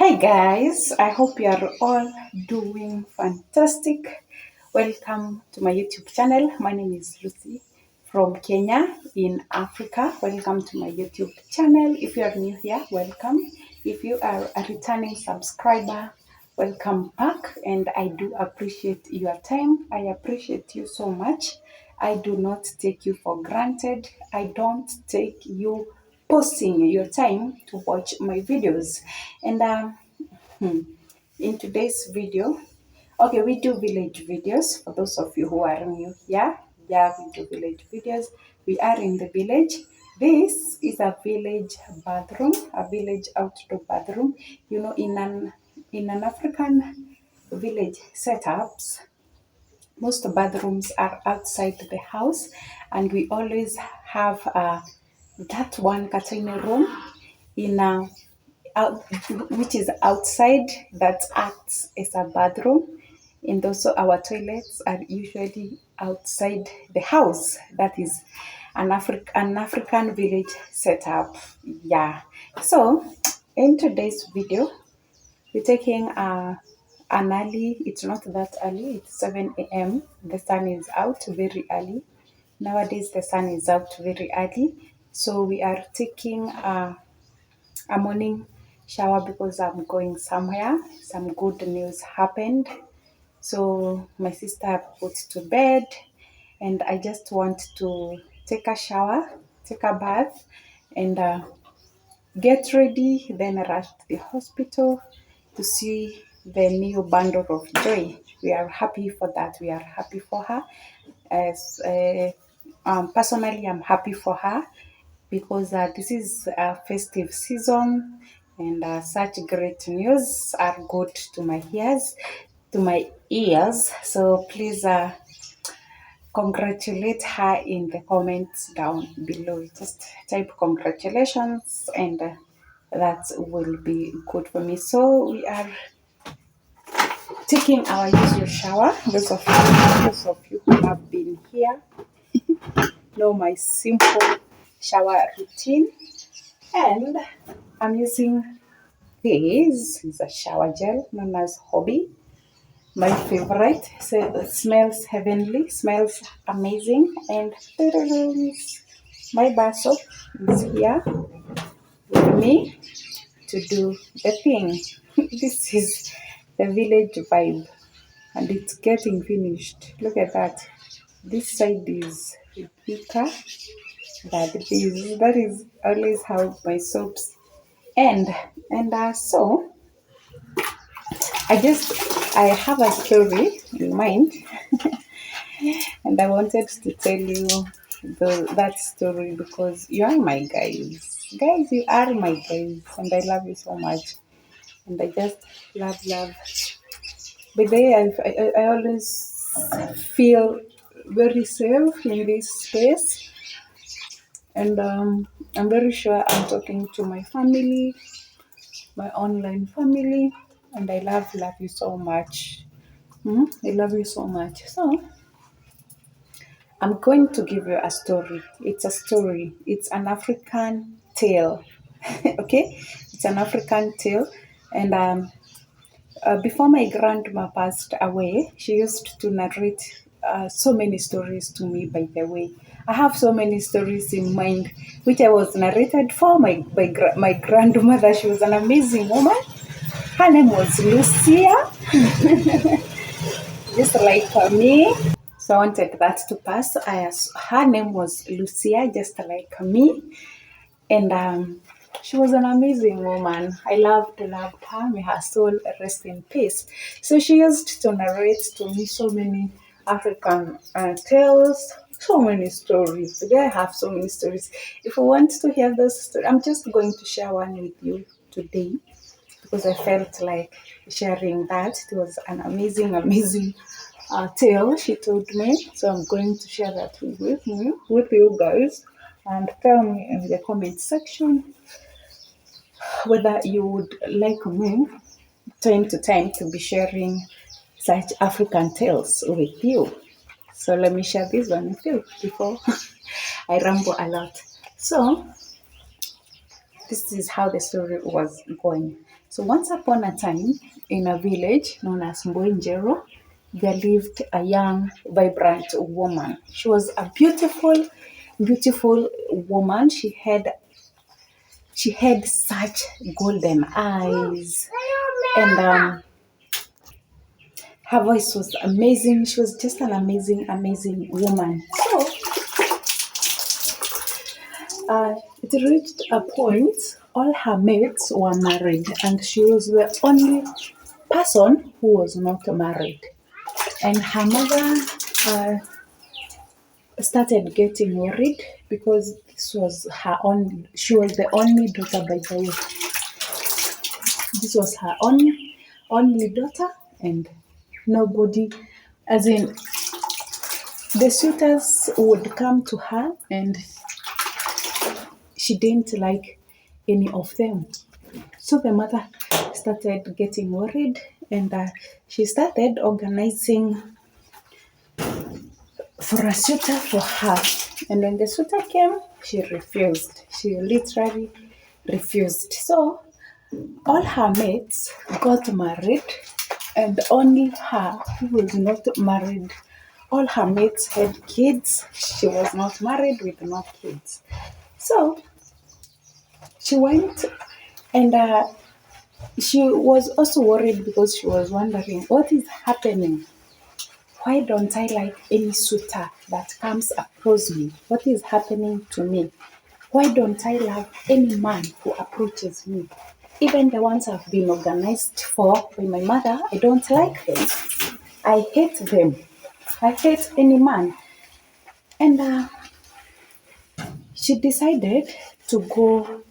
Hi guys, I hope you are all doing fantastic. Welcome to my YouTube channel. My name is Lucy from Kenya in Africa. Welcome to my YouTube channel. If you are new here, welcome. If you are a returning subscriber, welcome back. And I do appreciate your time. I appreciate you so much. I do not take you for granted. I don't take you posting your time to watch my videos. And in today's video, okay, we do village videos for those of you who are new here. Yeah, we do village videos. We are in the village. This is a village bathroom, a village outdoor bathroom. You know, in an African village setups, most bathrooms are outside the house, and we always have that one curtain room in a out, which is outside that acts as a bathroom. And also our toilets are usually outside the house. That is an African village setup. Yeah. So in today's video, we're taking an early, it's not that early, it's 7 a.m. The sun is out very early. Nowadays, the sun is out very early. So we are taking a morning shower because I'm going somewhere. Some good news happened. So my sister put to bed, and I just want to take a shower, take a bath, and get ready, then rush to the hospital to see the new bundle of joy. We are happy for that. We are happy for her. As personally, I'm happy for her because this is a festive season, and such great news are good to my ears. To my ears. So please congratulate her in the comments down below. Just type congratulations, and that will be good for me. So we are taking our usual shower. Those of you who have been here know my simple shower routine, and I'm using this is a shower gel known as Hobby. My favorite. So it smells heavenly, smells amazing, and my bar soap is here with me to do the thing. This is the village vibe, and it's getting finished. Look at that. This side is thicker than this. That is always how my soaps end. And so I have a story in mind, and I wanted to tell you that story because you are my guys. Guys, you are my guys, and I love you so much. And I just love. But I always feel very safe in this space, and I'm very sure I'm talking to my family, my online family, and I love you so much. I love you so much. So I'm going to give you a story. It's a story. It's an African tale. Okay, it's an African tale, and before my grandma passed away, she used to narrate so many stories to me. By the way, I have so many stories in mind, which I was narrated for my grandmother. She was an amazing woman. Her name was Lucia, just like me. So I wanted that to pass. Her name was Lucia, just like me. And she was an amazing woman. I loved her. May her soul rest in peace. So she used to narrate to me so many African tales, so many stories. Today I have so many stories. If you want to hear those stories, I'm just going to share one with you today because I felt like sharing that. It was an amazing tale she told me. So I'm going to share that with you guys. And tell me in the comment section whether you would like me time to time to be sharing such African tales with you. So let me share this one with you before I ramble a lot. So This is how the story was going. So once upon a time, in a village known as Mboinjero, there lived a young, vibrant woman. She was a beautiful, beautiful woman. She had such golden eyes, and her voice was amazing. She was just an amazing, amazing woman. So it reached a point, all her mates were married, and she was the only person who was not married. And her mother started getting worried because this was her only, she was the only daughter, by the way. This was her only daughter, and nobody, as in, the suitors would come to her, and she didn't like any of them. So the mother started getting worried, and she started organizing for a suitor for her. And when the suitor came, she refused. She literally refused. So all her mates got married, and only her, who was not married, all her mates had kids. She was not married with no kids. So she went, and she was also worried because she was wondering what is happening. Why don't I like any suitor that comes across me? What is happening to me? Why don't I love any man who approaches me? Even the ones I've been organized for by my mother, I don't like them. I hate them. I hate any man. And she decided to go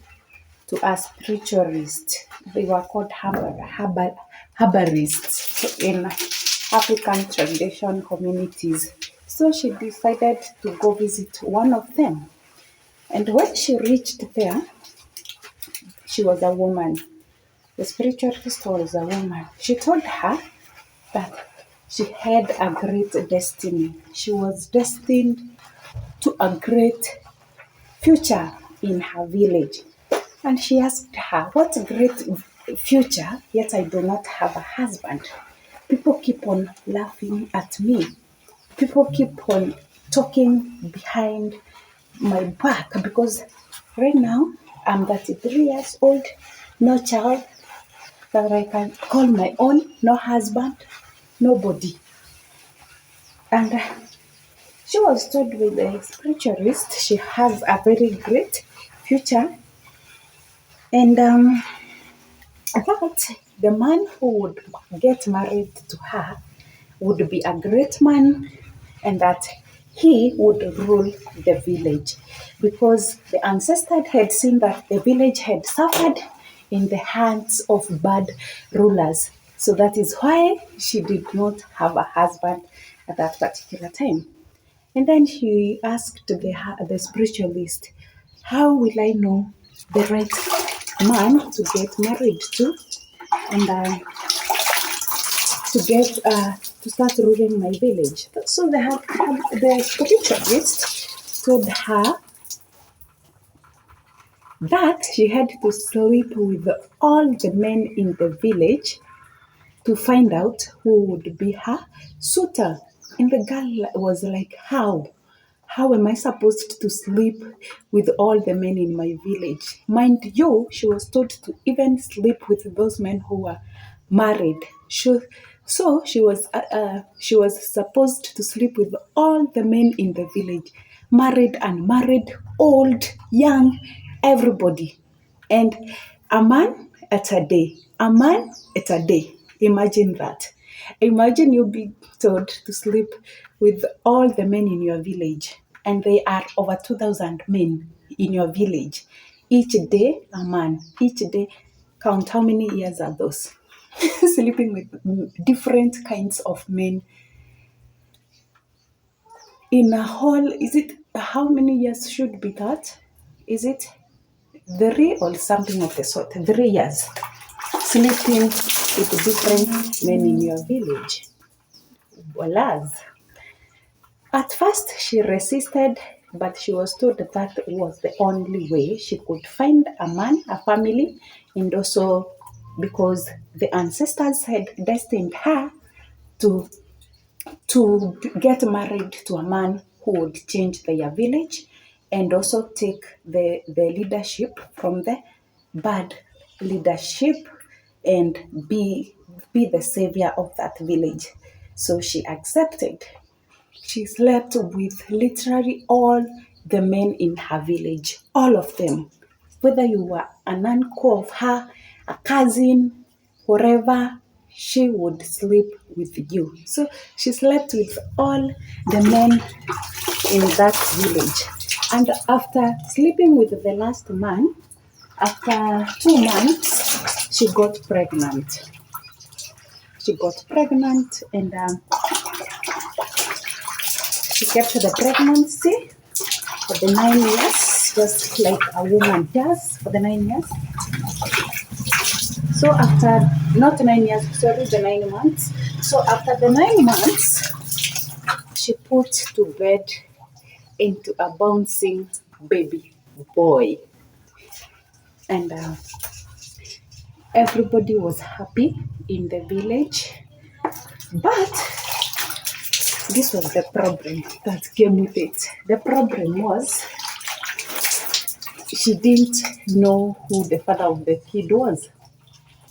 to a spiritualist. They were called herbalists in African tradition communities. So she decided to go visit one of them. And when she reached there, she was a woman. The spiritualist was a woman. She told her that she had a great destiny. She was destined to a great future in her village. And she asked her, what great future, yet I do not have a husband. People keep on laughing at me. People keep on talking behind my back because right now I'm 33 years old, no child that I can call my own, no husband, nobody. And she was told with the spiritualist she has a very great future, and that the man who would get married to her would be a great man, and that he would rule the village because the ancestors had seen that the village had suffered in the hands of bad rulers. So that is why she did not have a husband at that particular time. And then she asked the spiritualist, how will I know the right man to get married to, and to start ruling my village? So the spiritualist told her that she had to sleep with all the men in the village to find out who would be her suitor. And the girl was like, how? How am I supposed to sleep with all the men in my village? Mind you, she was told to even sleep with those men who were married. So she was supposed to sleep with all the men in the village, married, unmarried, old, young, everybody. And a man at a day, a man at a day. Imagine that. Imagine you being told to sleep with all the men in your village, and they are over 2,000 men in your village. Each day, a man. Each day, count how many years are those? Sleeping with different kinds of men in a whole. Is it how many years should be that? Is it 3 or something of the sort? 3 years sleeping with different men in your village. Whereas at first she resisted but she was told that that was the only way she could find a man, a family, and also because the ancestors had destined her to get married to a man who would change their village and also take the leadership from the bad leadership and be the savior of that village. So she accepted. She slept with literally all the men in her village, all of them. Whether you were an uncle of her, a cousin, whatever, she would sleep with you. So she slept with all the men in that village. And after sleeping with the last man, after 2 months, she got pregnant. She got pregnant and she kept the pregnancy for the 9 years, just like a woman does for the 9 years. So after, not 9 years, sorry, the 9 months. So after the 9 months, she put to bed into a bouncing baby boy. And everybody was happy in the village. But this was the problem that came with it. The problem was she didn't know who the father of the kid was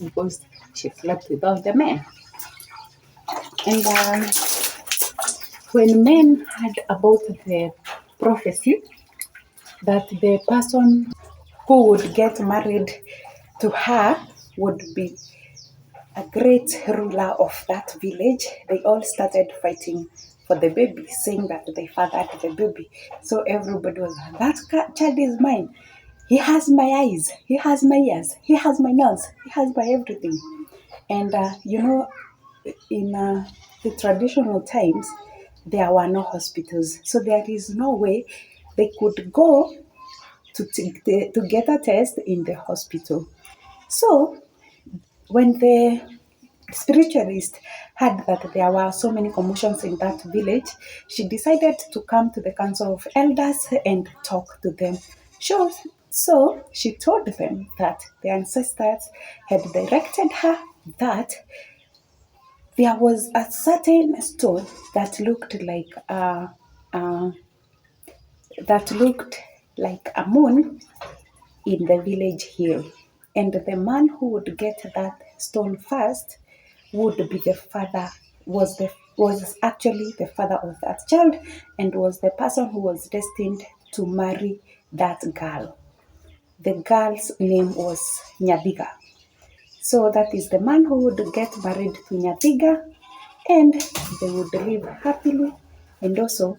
because she slept with all the men. And when men heard about the prophecy that the person who would get married to her would be a great ruler of that village, they all started fighting for the baby, saying that they fathered the baby. So everybody was like, that child is mine. He has my eyes, he has my ears, he has my nose, he has my everything. And in the traditional times, there were no hospitals. So there is no way they could go to get a test in the hospital. So when the spiritualist heard that there were so many commotions in that village, she decided to come to the council of elders and talk to them. Sure. So she told them that the ancestors had directed her that there was a certain stone that uh, looked like a moon in the village hill. And the man who would get that stone first would be the father, was actually the father of that child and was the person who was destined to marry that girl. The girl's name was Nyadiga. So that is the man who would get married to Nyadiga and they would live happily, and also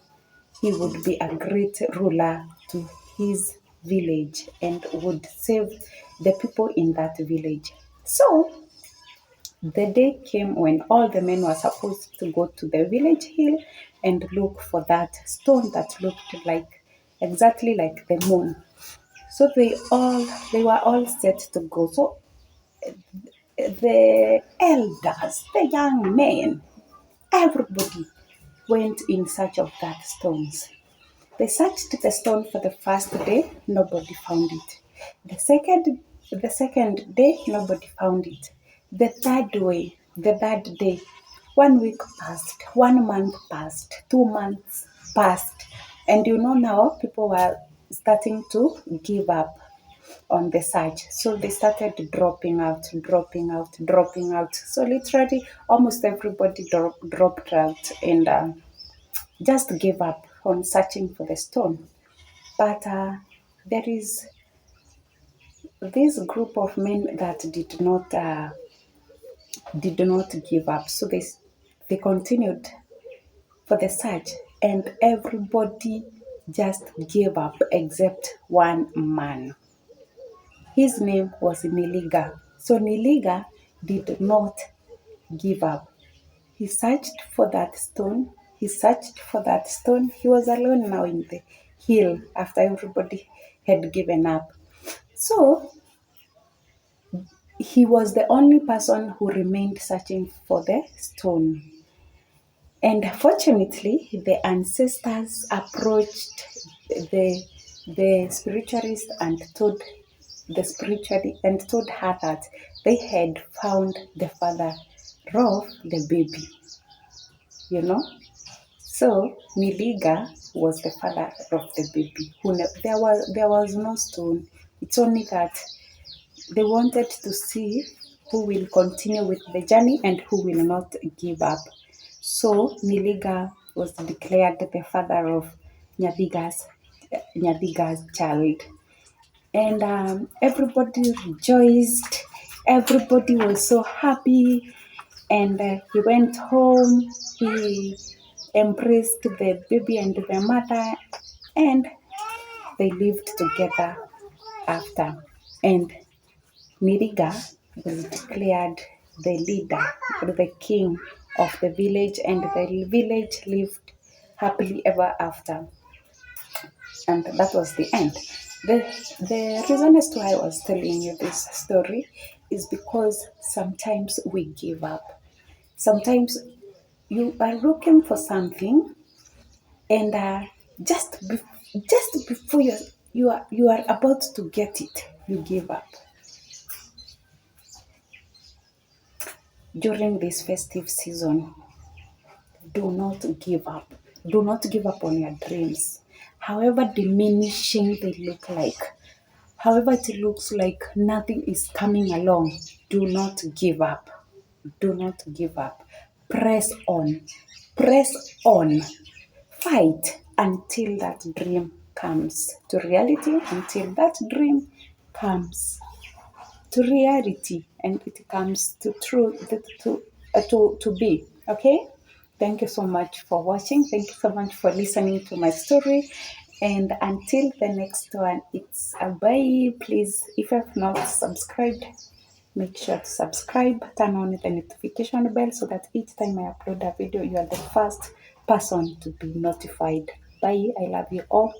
he would be a great ruler to his village and would save the people in that village. So the day came when all the men were supposed to go to the village hill and look for that stone that looked like exactly like the moon. So they were all set to go. So the elders, the young men, everybody went in search of that stones. They searched the stone for the first day, nobody found it. The second day, nobody found it. The third day, 1 week passed, 1 month passed, 2 months passed. And now people were starting to give up on the search. So they started dropping out, dropping out, dropping out. So literally almost everybody dropped out and just gave up on searching for the stone. But there is this group of men that did not give up. So they continued for the search, and everybody just gave up except one man. His name was Niliga. So Niliga did not give up. He searched for that stone. He searched for that stone. He was alone now in the hill after everybody had given up. So he was the only person who remained searching for the stone. And fortunately, the ancestors approached the spiritualist and told her that they had found the father of the baby, you know. So Niliga was the father of the baby. There was no stone. It's only that they wanted to see who will continue with the journey and who will not give up. So Niliga was declared the father of Nyadiga's child. And everybody rejoiced. Everybody was so happy. And he went home. He embraced the baby and the mother, and they lived together after. And Niriga was declared the leader or the king of the village, and the village lived happily ever after. And that was the end. The reason as to why I was telling you this story is because sometimes we give up. Sometimes you are looking for something, and just before you are about to get it, you give up. During this festive season, do not give up. Do not give up on your dreams. However diminishing they look like, however it looks like nothing is coming along, do not give up. Do not give up. Press on. Press on. Fight until that dream comes to reality, until that dream comes to reality and it comes to truth, to be. Okay. Thank you so much for watching. Thank you so much for listening to my story. And until the next one, it's a bye. Please, if you have not subscribed, make sure to subscribe, turn on the notification bell so that each time I upload a video, you are the first person to be notified. Bye. I love you all.